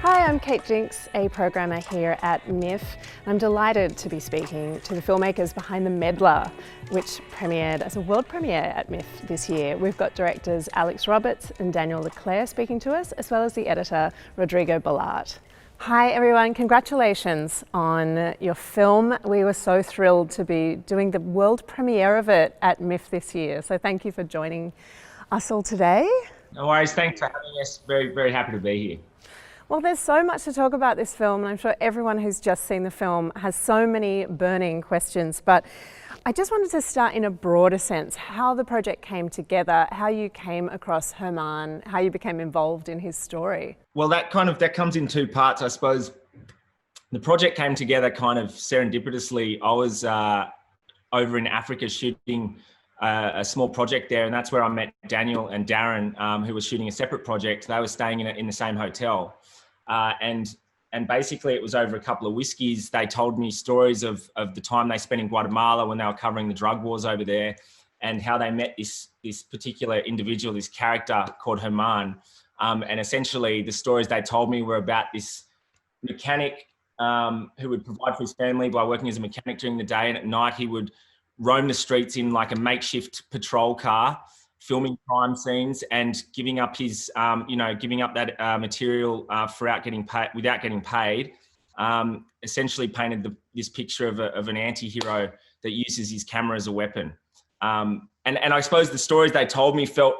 Hi, I'm Kate Jinx, a programmer here at MIF. I'm delighted to be speaking to the filmmakers behind The Meddler, which premiered as a world premiere at MIF this year. We've got directors Alex Roberts and Daniel Leclair speaking to us, as well as the editor Rodrigo Balart. Hi everyone, congratulations on your film. We were so thrilled to be doing the world premiere of it at MIF this year, so thank you for joining us all today. No worries, thanks for having us. Very, very happy to be here. Well, there's so much to talk about this film, and I'm sure everyone who's just seen the film has so many burning questions, but I just wanted to start in a broader sense, how the project came together, how you came across Herman, how you became involved in his story. Well, that comes in two parts, I suppose. The project came together kind of serendipitously. I was over in Africa shooting a small project there, and that's where I met Daniel and Darren, who was shooting a separate project. They were staying in the same hotel. And basically it was over a couple of whiskeys. They told me stories of the time they spent in Guatemala when they were covering the drug wars over there, and how they met this particular individual, this character called Herman. And essentially the stories they told me were about this mechanic who would provide for his family by working as a mechanic during the day, and at night he would roam the streets in like a makeshift patrol car, filming crime scenes and giving up his, giving up that material without getting paid. Essentially painted this picture of an anti-hero that uses his camera as a weapon. And I suppose the stories they told me felt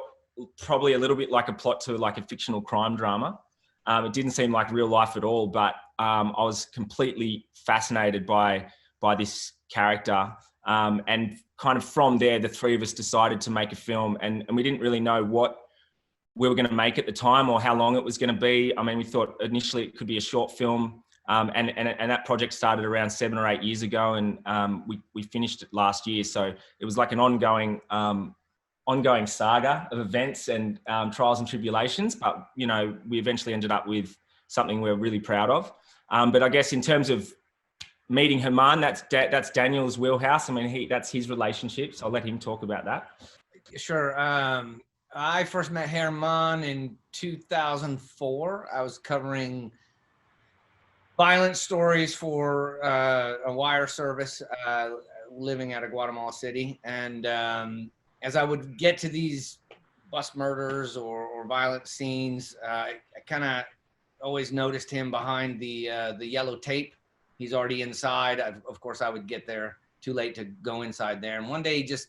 probably a little bit like a plot to like a fictional crime drama. It didn't seem like real life at all, but I was completely fascinated by this character. And kind of from there, the three of us decided to make a film, and we didn't really know what we were going to make at the time or how long it was going to be. I mean, we thought initially it could be a short film, and that project started around 7 or 8 years ago, and we finished it last year. So it was like an ongoing saga of events and trials and tribulations. But we eventually ended up with something we're really proud of. But I guess in terms of meeting Herman, that's Daniel's wheelhouse. I mean, that's his relationship, so I'll let him talk about that. Sure. I first met Herman in 2004. I was covering violent stories for a wire service, living out of Guatemala City. And as I would get to these bus murders or violent scenes, I kind of always noticed him behind the yellow tape. He's already inside. Of course, I would get there too late to go inside there. And one day he just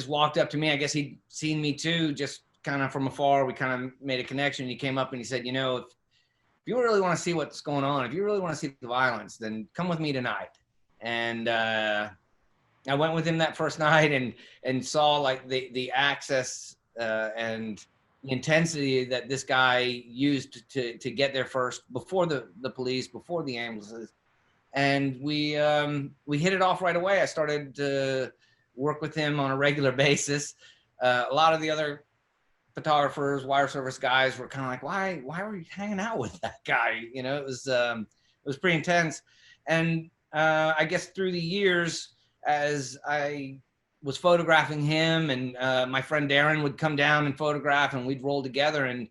walked up to me. I guess he'd seen me too, just kind of from afar. We kind of made a connection. He came up and he said, if you really want to see what's going on, if you really want to see the violence, then come with me tonight. And I went with him that first night and saw like the access and the intensity that this guy used to get there first, before the police, before the ambulances. And we hit it off right away. I started to work with him on a regular basis. A lot of the other photographers, wire service guys were kind of like, why were you hanging out with that guy? It was pretty intense. And I guess through the years, as I was photographing him, and my friend Darren would come down and photograph, and we'd roll together, and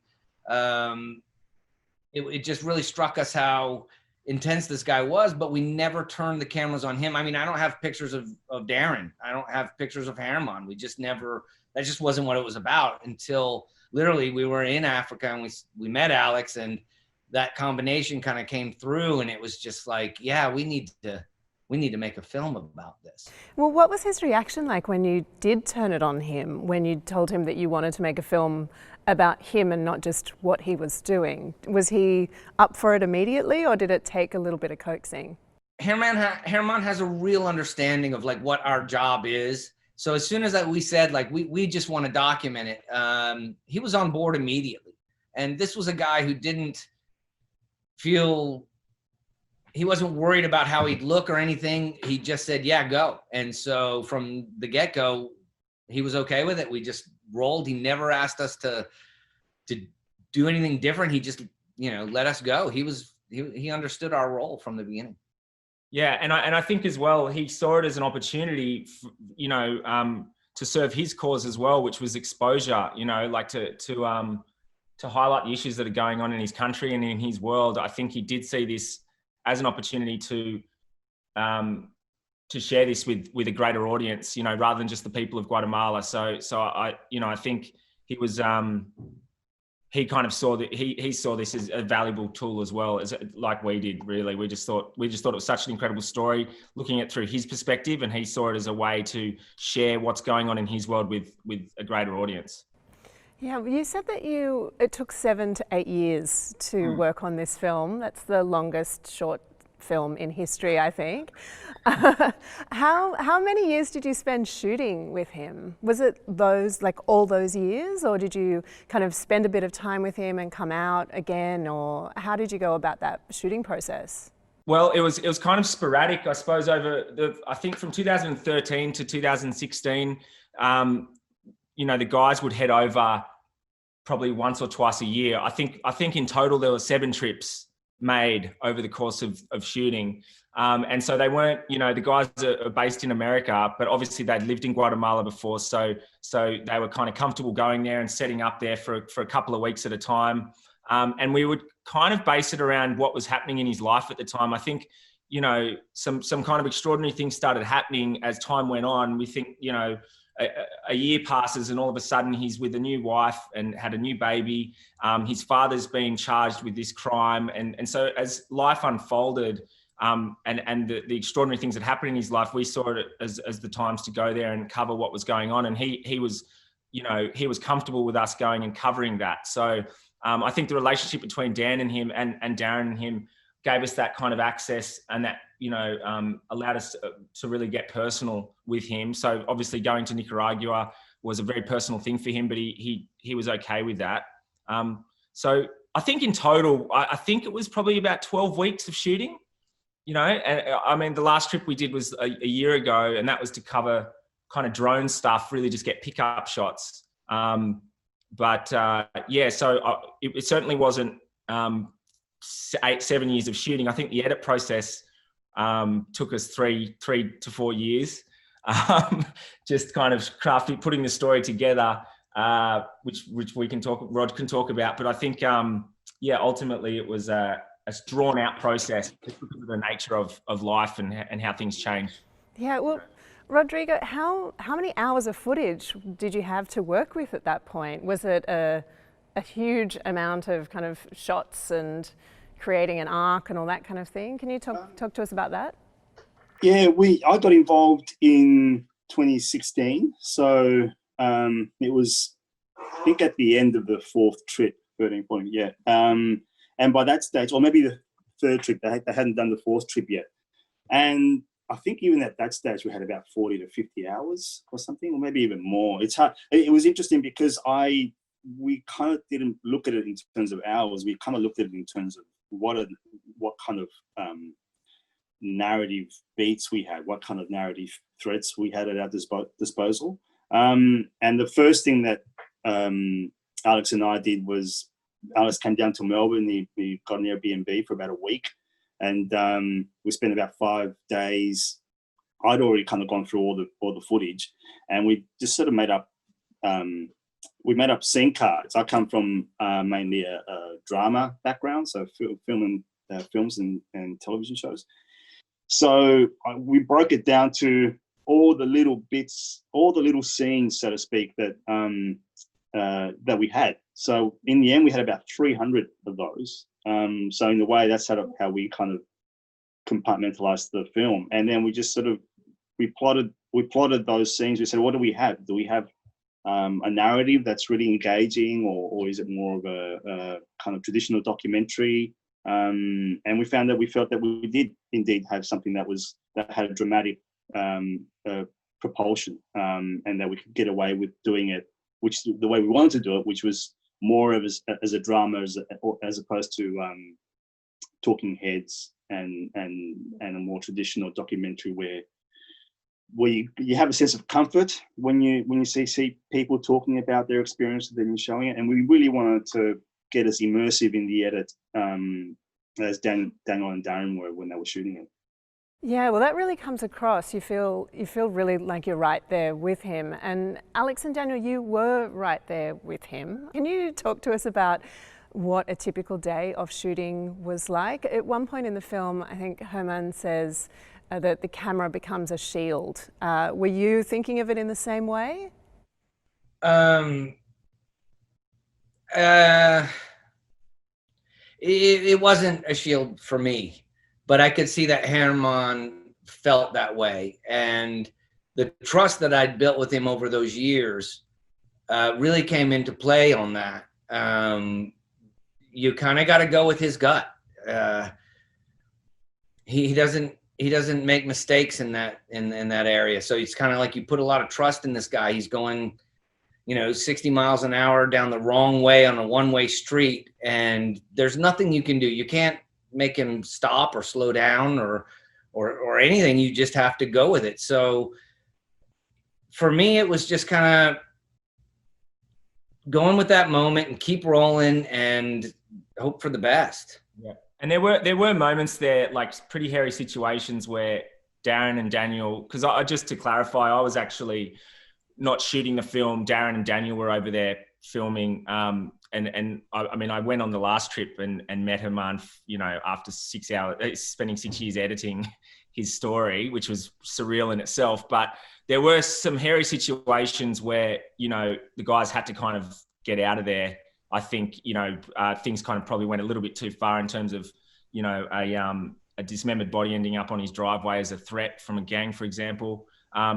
it just really struck us how intense this guy was, but we never turned the cameras on him. I mean, I don't have pictures of Darren. I don't have pictures of Herman. We just never, that just wasn't what it was about until literally we were in Africa and we met Alex, and that combination kind of came through, and it was just like, yeah, we need to make a film about this. Well, what was his reaction like when you did turn it on him, when you told him that you wanted to make a film about him and not just what he was doing? Was he up for it immediately, or did it take a little bit of coaxing? Herman has a real understanding of like what our job is. So as soon as we said like we just want to document it, he was on board immediately. And this was a guy who didn't feel, he wasn't worried about how he'd look or anything. He just said, yeah, go. And so from the get-go, he was okay with it. We just rolled. He never asked us to do anything different. He just, let us go. He understood our role from the beginning. Yeah, and I think as well, he saw it as an opportunity. to serve his cause as well, which was exposure, you know, like to highlight the issues that are going on in his country and in his world. I think he did see this as an opportunity to share this with a greater audience, you know, rather than just the people of Guatemala. So I, you know, I think he was, he kind of saw that he saw this as a valuable tool as well, as like we did, really. We just thought it was such an incredible story, looking at it through his perspective, and he saw it as a way to share what's going on in his world with a greater audience. Yeah, well, you said that it took 7 to 8 years to work on this film. That's the longest short film in history, I think. How many years did you spend shooting with him? Was it all those years, or did you kind of spend a bit of time with him and come out again, or how did you go about that shooting process? Well, it was kind of sporadic, I suppose, I think from 2013 to 2016, you know, the guys would head over probably once or twice a year. I think in total there were 7 trips made over the course of shooting. And so they weren't, you know, the guys are based in America, but obviously they'd lived in Guatemala before. So they were kind of comfortable going there and setting up there for a couple of weeks at a time. And we would kind of base it around what was happening in his life at the time. I think, you know, some kind of extraordinary things started happening as time went on. We think, you know, a year passes and all of a sudden he's with a new wife and had a new baby. His father's been charged with this crime. And so as life unfolded, and the extraordinary things that happened in his life, we saw it as the times to go there and cover what was going on. And he was, you know, he was comfortable with us going and covering that. So I think the relationship between Dan and him and Darren and him gave us that kind of access, and that, you know, allowed us to really get personal with him. So obviously going to Nicaragua was a very personal thing for him, but he was okay with that. So I think in total, I think it was probably about 12 weeks of shooting, you know. And I mean, the last trip we did was a year ago, and that was to cover kind of drone stuff, really just get pickup shots. But yeah, so it certainly wasn't 7 years of shooting. I think the edit process took us three to 4 years, just kind of putting the story together, which Rod can talk about. But I think, yeah, ultimately it was a drawn out process just because of the nature of life and how things change. Yeah, well, Rodrigo, how many hours of footage did you have to work with at that point? Was it a huge amount of kind of shots and creating an arc and all that kind of thing? Can you talk to us about that? Yeah, I got involved in 2016. So it was, I think, at the end of the 4th trip, 13 point, yeah. And by that stage, or maybe the 3rd trip, they hadn't done the 4th trip yet. And I think even at that stage, we had about 40 to 50 hours or something, or maybe even more. It's hard. It was interesting because we kind of didn't look at it in terms of hours. We kind of looked at it in terms of what kind of narrative beats we had, what kind of narrative threads we had at our disposal. And the first thing that Alex and I did was, Alex came down to Melbourne. He got an Airbnb for about a week, and we spent about 5 days. I'd already kind of gone through all the footage, and we just sort of made up scene cards. I come from mainly a drama background, so films and television shows. So we broke it down to all the little bits, all the little scenes, so to speak, that we had. So in the end, we had about 300 of those. So in a way, that's how we kind of compartmentalized the film. And then we just sort of we plotted those scenes. We said, what do we have? Do we have a narrative that's really engaging, or is it more of a kind of traditional documentary? And we felt that we did indeed have something that had a dramatic propulsion, and that we could get away with doing it, which the way we wanted to do it, which was more of as a drama, as opposed to talking heads and a more traditional documentary where you have a sense of comfort when you see people talking about their experience and then showing it. And we really wanted to get as immersive in the edit as Daniel and Darren were when they were shooting it. Yeah, well, that really comes across. You feel really like you're right there with him. And Alex and Daniel, you were right there with him. Can you talk to us about what a typical day of shooting was like? At one point in the film, I think Herman says that the camera becomes a shield. Were you thinking of it in the same way? It wasn't a shield for me, but I could see that Herman felt that way. And the trust that I'd built with him over those years really came into play on that. You kind of got to go with his gut. He doesn't make mistakes in that area. So it's kind of like you put a lot of trust in this guy. He's going, 60 miles an hour down the wrong way on a one-way street, and there's nothing you can do. You can't make him stop or slow down or anything. You just have to go with it. So for me, it was just kind of going with that moment and keep rolling and hope for the best. Yeah. And there were moments there, like pretty hairy situations where Darren and Daniel, because just to clarify, I was actually not shooting the film. Darren and Daniel were over there filming. And I went on the last trip and met Herman, after 6 hours, spending 6 years editing his story, which was surreal in itself. But there were some hairy situations where, the guys had to kind of get out of there. I think, things kind of probably went a little bit too far in terms of, a dismembered body ending up on his driveway as a threat from a gang, for example.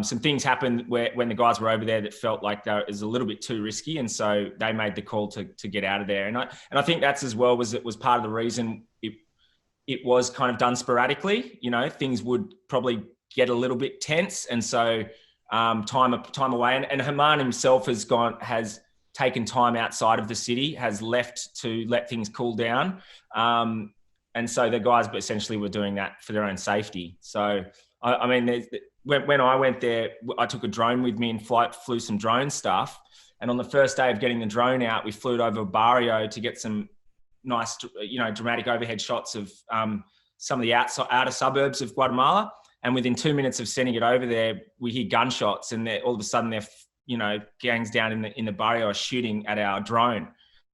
Some things happened when the guys were over there that felt like it was a little bit too risky, and so they made the call to get out of there. And I think that's as well was part of the reason it was kind of done sporadically. Things would probably get a little bit tense, and so time away. And Herman himself has taken time outside of the city, has left to let things cool down. And so the guys essentially were doing that for their own safety. So, when I went there, I took a drone with me and flew some drone stuff. And on the first day of getting the drone out, we flew it over a barrio to get some nice, dramatic overhead shots of some of the outer suburbs of Guatemala. And within 2 minutes of sending it over there, we hear gunshots, and all of a sudden gangs down in the barrio are shooting at our drone.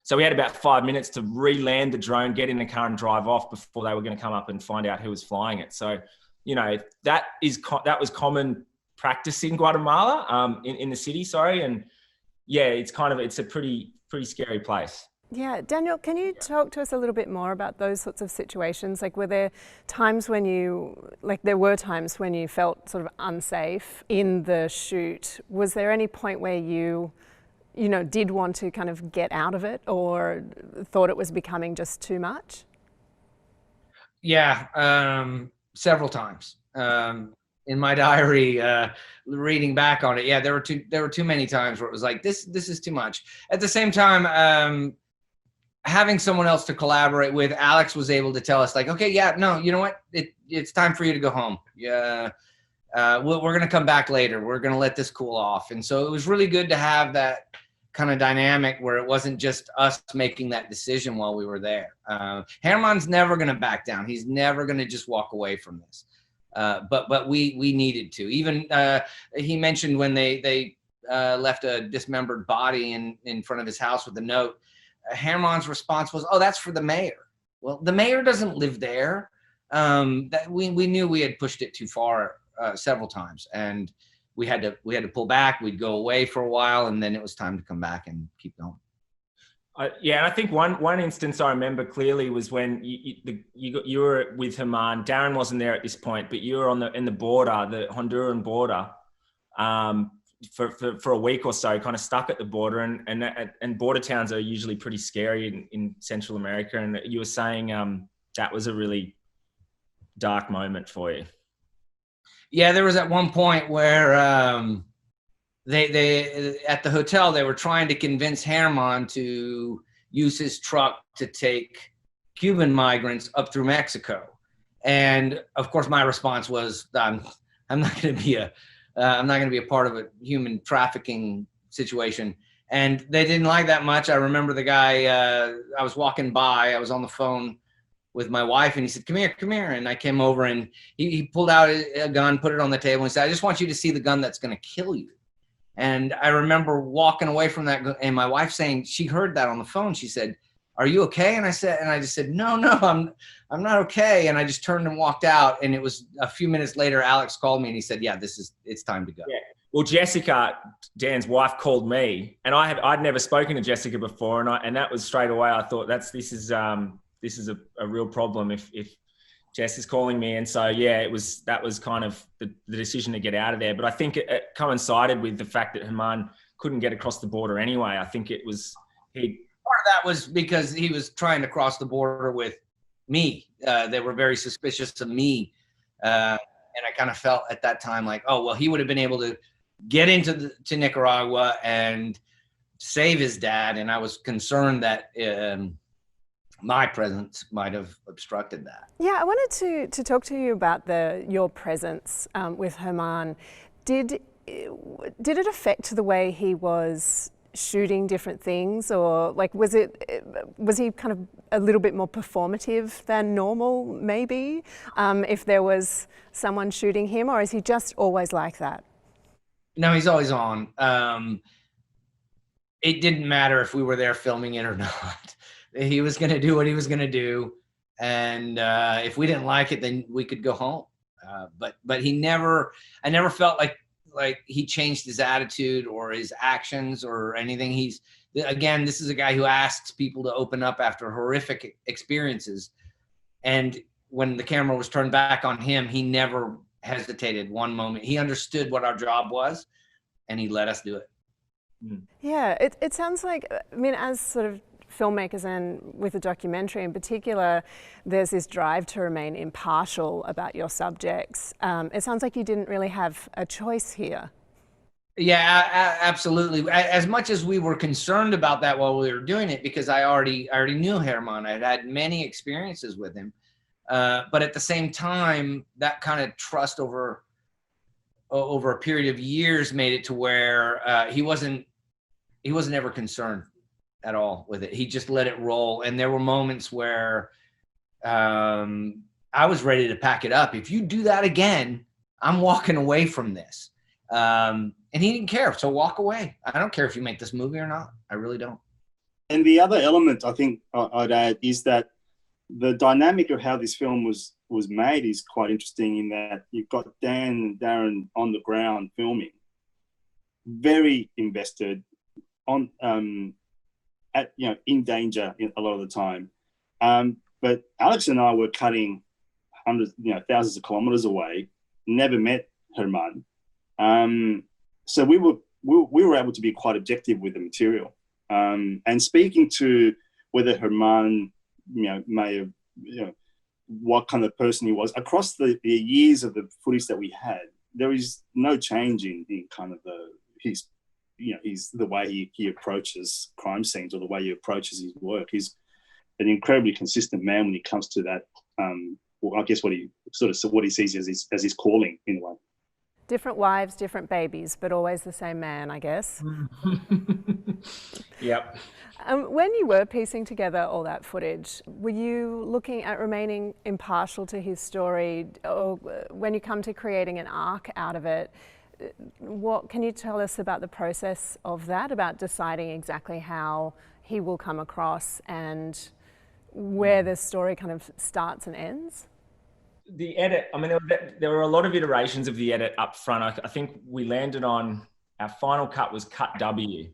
So we had about 5 minutes to re-land the drone, get in the car and drive off before they were going to come up and find out who was flying it. So, that was common practice in Guatemala, in the city, And yeah, it's a pretty scary place. Yeah, Daniel, can you talk to us a little bit more about those sorts of situations? Like, were there times when there were times when you felt sort of unsafe in the shoot? Was there any point where you did want to kind of get out of it or thought it was becoming just too much? Yeah, several times. In my diary, reading back on it, yeah, there were too many times where it was like, this is too much. At the same time, having someone else to collaborate with, Alex was able to tell us like, okay, yeah, no, you know what? It's time for you to go home. Yeah. We're going to come back later. We're going to let this cool off. And so it was really good to have that kind of dynamic where it wasn't just us making that decision while we were there. Herman's never going to back down. He's never going to just walk away from this. But we needed to. Even he mentioned when they left a dismembered body in front of his house with a note, Herman's response was, "Oh, that's for the mayor." Well, the mayor doesn't live there. That we knew we had pushed it too far several times, and we had to pull back. We'd go away for a while, and then it was time to come back and keep going. Yeah, and I think one instance I remember clearly was when you were with Herman. Darren wasn't there at this point, but you were in the border, the Honduran border, for a week or so, kind of stuck at the border, and border towns are usually pretty scary in Central America. And you were saying that was a really dark moment for you. Yeah, there was at one point where they at the hotel, they were trying to convince Herman to use his truck to take Cuban migrants up through Mexico. And of course, my response was, I'm not going to be a part of a human trafficking situation. And they didn't like that much. I remember the guy, I was walking by, I was on the phone with my wife, and he said, come here. And I came over, and he pulled out a gun, put it on the table, and said, I just want you to see the gun that's going to kill you. And I remember walking away from that, and my wife saying, she heard that on the phone. She said, are you okay? And I just said, no, I'm not okay. And I just turned and walked out. And it was a few minutes later, Alex called me and he said, yeah, it's time to go. Yeah. Well, Jessica, Dan's wife, called me, and I'd never spoken to Jessica before. And that was straight away. I thought this is a real problem if Jess is calling me. And so, yeah, that was kind of the decision to get out of there. But I think it coincided with the fact that Herman couldn't get across the border anyway. I think it was, part of that was because he was trying to cross the border with me. They were very suspicious of me. And I kind of felt at that time like, oh, well, he would have been able to get to Nicaragua and save his dad. And I was concerned that my presence might have obstructed that. Yeah, I wanted to talk to you about your presence with Herman. Did it affect the way he was shooting different things, or like was he kind of a little bit more performative than normal, maybe, if there was someone shooting him, or is he just always like that? No, he's always on. It didn't matter if we were there filming it or not. He was going to do what he was going to do, and if we didn't like it, then we could go home. But I never felt like he changed his attitude or his actions or anything. Again, this is a guy who asks people to open up after horrific experiences. And when the camera was turned back on him, he never hesitated one moment. He understood what our job was, and he let us do it. Yeah, it sounds like, I mean, as sort of filmmakers and with a documentary in particular, there's this drive to remain impartial about your subjects. It sounds like you didn't really have a choice here. Yeah, absolutely. As much as we were concerned about that while we were doing it, because I already knew Herman, I'd had many experiences with him. But at the same time, that kind of trust over a period of years made it to where he wasn't ever concerned at all with it. He just let it roll. And there were moments where I was ready to pack it up. If you do that again, I'm walking away from this. And he didn't care. So walk away. I don't care if you make this movie or not. I really don't. And the other element I think I'd add is that the dynamic of how this film was made is quite interesting, in that you've got Dan and Darren on the ground filming, very invested, on in danger a lot of the time. But Alex and I were cutting hundreds, thousands of kilometers away, never met Herman. So we were able to be quite objective with the material. And speaking to whether Herman, may have, what kind of person he was across the years of the footage that we had, there is no change in kind of his the way he approaches crime scenes or the way he approaches his work. He's an incredibly consistent man when it comes to that. Well, I guess what he sees as his calling in a way. Different wives, different babies, but always the same man, I guess. Yep. When you were piecing together all that footage, were you looking at remaining impartial to his story, or when you come to creating an arc out of it, what can you tell us about the process of that, about deciding exactly how he will come across and where the story kind of starts and ends? The edit, I mean, there were a lot of iterations of the edit up front. I think we landed on, our final cut was cut W.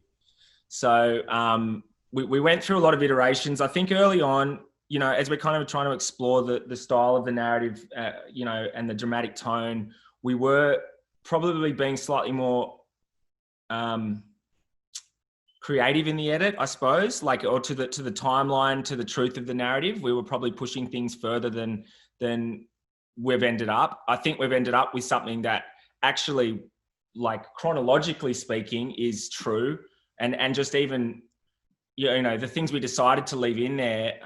So we went through a lot of iterations. I think early on, as we're kind of trying to explore the style of the narrative, and the dramatic tone, we were probably being slightly more creative in the edit, I suppose, or to the timeline, to the truth of the narrative. We were probably pushing things further than we've ended up. I think we've ended up with something that actually, like, chronologically speaking, is true, and just even the things we decided to leave in there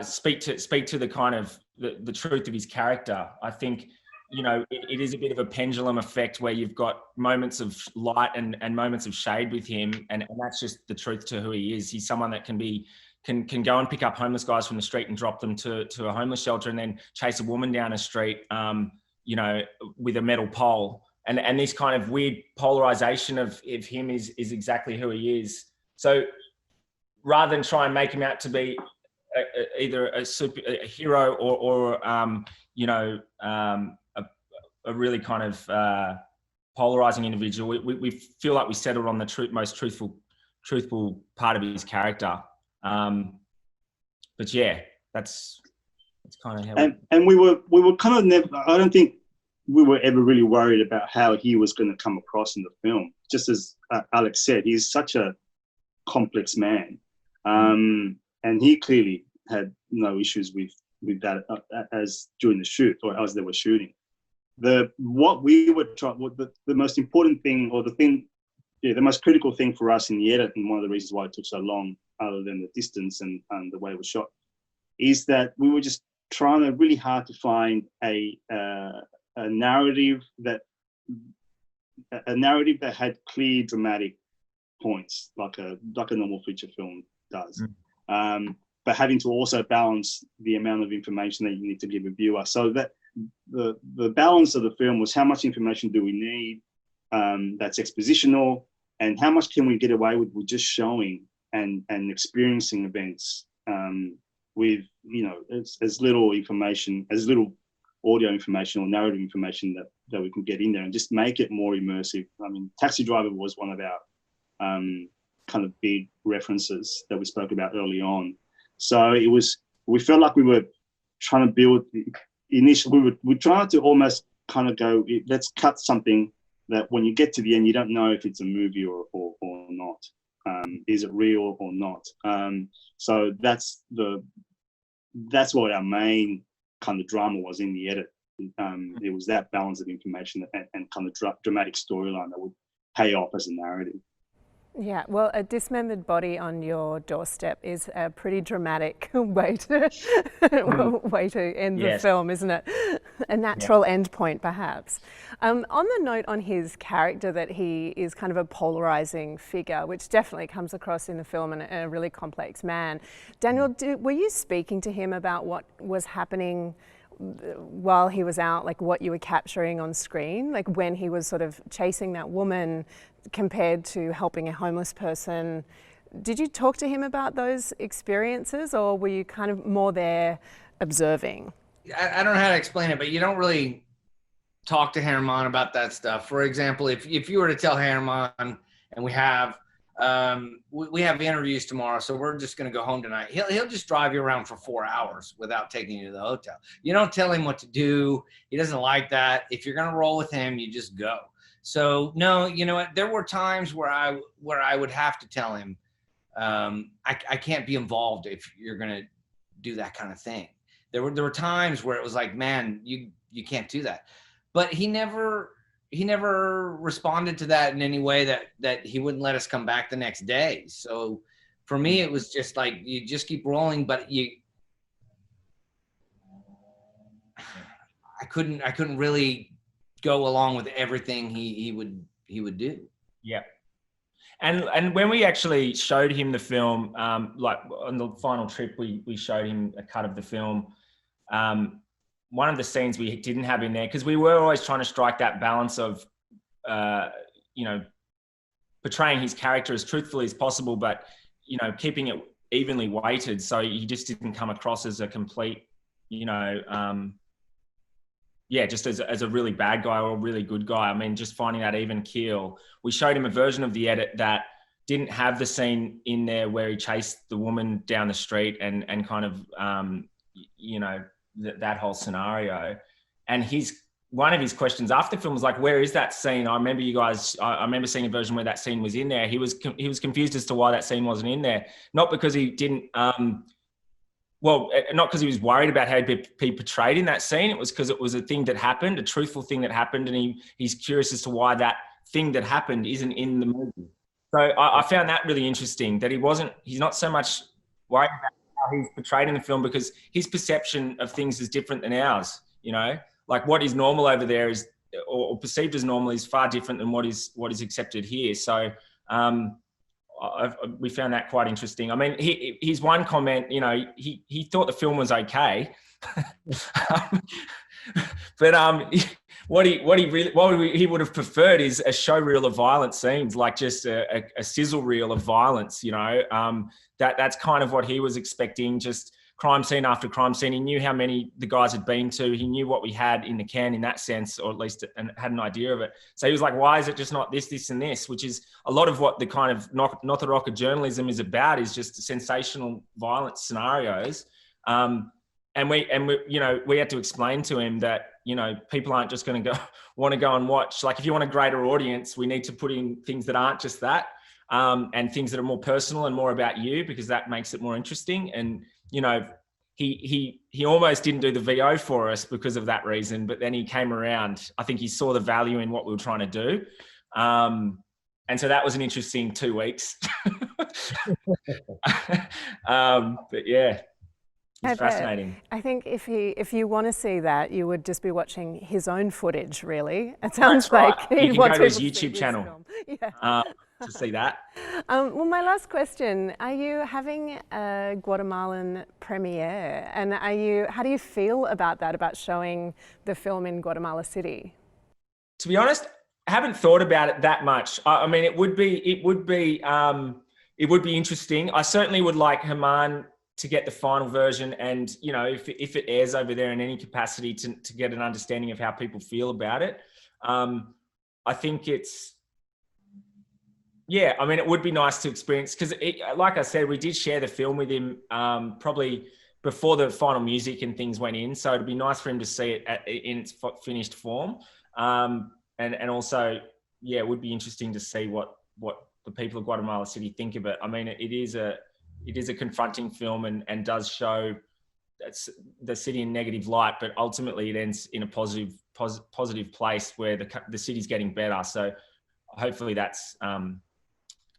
speak to the kind of the truth of his character. I think it is a bit of a pendulum effect where you've got moments of light and moments of shade with him, and that's just the truth to who he is. He's someone that can be can go and pick up homeless guys from the street and drop them to a homeless shelter, and then chase a woman down a street, you know, with a metal pole. And this kind of weird polarization of him is exactly who he is. So rather than try and make him out to be either a hero or you know, a really kind of polarizing individual, we feel like we settled on the most truthful part of his character. But yeah, that's kind of how. And we were kind of never. I don't think we were ever really worried about how he was going to come across in the film. Just as Alex said, he's such a complex man, and he clearly had no issues with that as during the shoot or as they were shooting. What we were trying, the most important thing, or the most critical thing for us in the edit, and one of the reasons why it took so long, other than the distance and the way it was shot, is that we were just trying really hard to find a narrative that had clear dramatic points, like a normal feature film does, but having to also balance the amount of information that you need to give a viewer. So that the balance of the film was, how much information do we need that's expositional, and how much can we get away with just showing and experiencing events with, you know, as little information, as little audio information or narrative information that we can get in there, and just make it more immersive. I mean, Taxi Driver was one of our kind of big references that we spoke about early on. So we felt like we were trying to build, initially we tried to almost kind of go, let's cut something that when you get to the end, you don't know if it's a movie or not. Is it real or not? So that's what our main kind of drama was in the edit. It was that balance of information and kind of dramatic storyline that would pay off as a narrative. Yeah, well, a dismembered body on your doorstep is a pretty dramatic way to end the film, isn't it? A natural end point, perhaps. On the note on his character, that he is kind of a polarizing figure, which definitely comes across in the film, and a really complex man. Daniel, were you speaking to him about what was happening while he was out, like what you were capturing on screen, like when he was sort of chasing that woman compared to helping a homeless person? Did you talk to him about those experiences, or were you kind of more there observing? I don't know how to explain it, but you don't really talk to Herman about that stuff. For example, if you were to tell Herman, and we have interviews tomorrow, so we're just going to go home tonight, he'll just drive you around for 4 hours without taking you to the hotel. You don't tell him what to do. He doesn't like that. If you're going to roll with him, you just go. So no, you know what? There were times where I would have to tell him, I can't be involved if you're going to do that kind of thing. There were times where it was like, man, you can't do that. But he never responded to that in any way that he wouldn't let us come back the next day. So for me, it was just like, you just keep rolling, but I couldn't really go along with everything he would do. Yeah. And when we actually showed him the film, like on the final trip, we showed him a cut of the film. One of the scenes we didn't have in there, because we were always trying to strike that balance of, you know, portraying his character as truthfully as possible, but, you know, keeping it evenly weighted, so he just didn't come across as a complete, you know, just as a really bad guy or a really good guy. I mean, just finding that even keel. We showed him a version of the edit that didn't have the scene in there where he chased the woman down the street and kind of, you know, that whole scenario. And one of his questions after the film was like, where is that scene? I remember I remember seeing a version where that scene was in there. He was confused as to why that scene wasn't in there. Not because he didn't, not because he was worried about how he'd be portrayed in that scene. It was because it was a thing that happened, a truthful thing that happened. And he's curious as to why that thing that happened isn't in the movie. So I found that really interesting, that he's not so much worried about how he's portrayed in the film, because his perception of things is different than ours, you know? Like what is normal over there is, or perceived as normal, is far different than what is accepted here. So we found that quite interesting. I mean, his one comment, you know, he thought the film was okay, but what he would have preferred is a show reel of violent scenes, like just a sizzle reel of violence. You know, that's kind of what he was expecting. Just crime scene after crime scene. He knew how many the guys had been to. He knew what we had in the can in that sense, or at least had an idea of it. So he was like, why is it just not this, this, and this? Which is a lot of what the kind of not the rocket journalism is about, is just sensational violent scenarios. And we, you know, we had to explain to him that, you know, people aren't just going to want to go and watch. Like, if you want a greater audience, we need to put in things that aren't just that, and things that are more personal and more about you, because that makes it more interesting. And, you know, he almost didn't do the VO for us because of that reason, but then he came around. I think he saw the value in what we were trying to do. And so that was an interesting 2 weeks. But yeah. It's fascinating. I think if you want to see that, you would just be watching his own footage, really. It sounds like you can go to his YouTube channel to see that. Well, my last question, are you having a Guatemalan premiere? And how do you feel about that, about showing the film in Guatemala City? To be honest, I haven't thought about it that much. I mean, it would be interesting. I certainly would like Herman to get the final version, and, you know, if it airs over there in any capacity, to get an understanding of how people feel about it. I think I mean, it would be nice to experience, because like I said, we did share the film with him probably before the final music and things went in. So it'd be nice for him to see it in its finished form. And also, yeah, it would be interesting to see what the people of Guatemala City think of it. I mean, it is a confronting film, and does show the city in negative light, but ultimately it ends in a positive place where the city's getting better. So hopefully that's,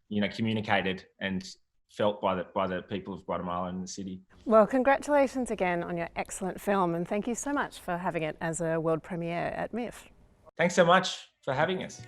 you know, communicated and felt by the people of Guatemala and the city. Well, congratulations again on your excellent film, and thank you so much for having it as a world premiere at MIF. Thanks so much for having us.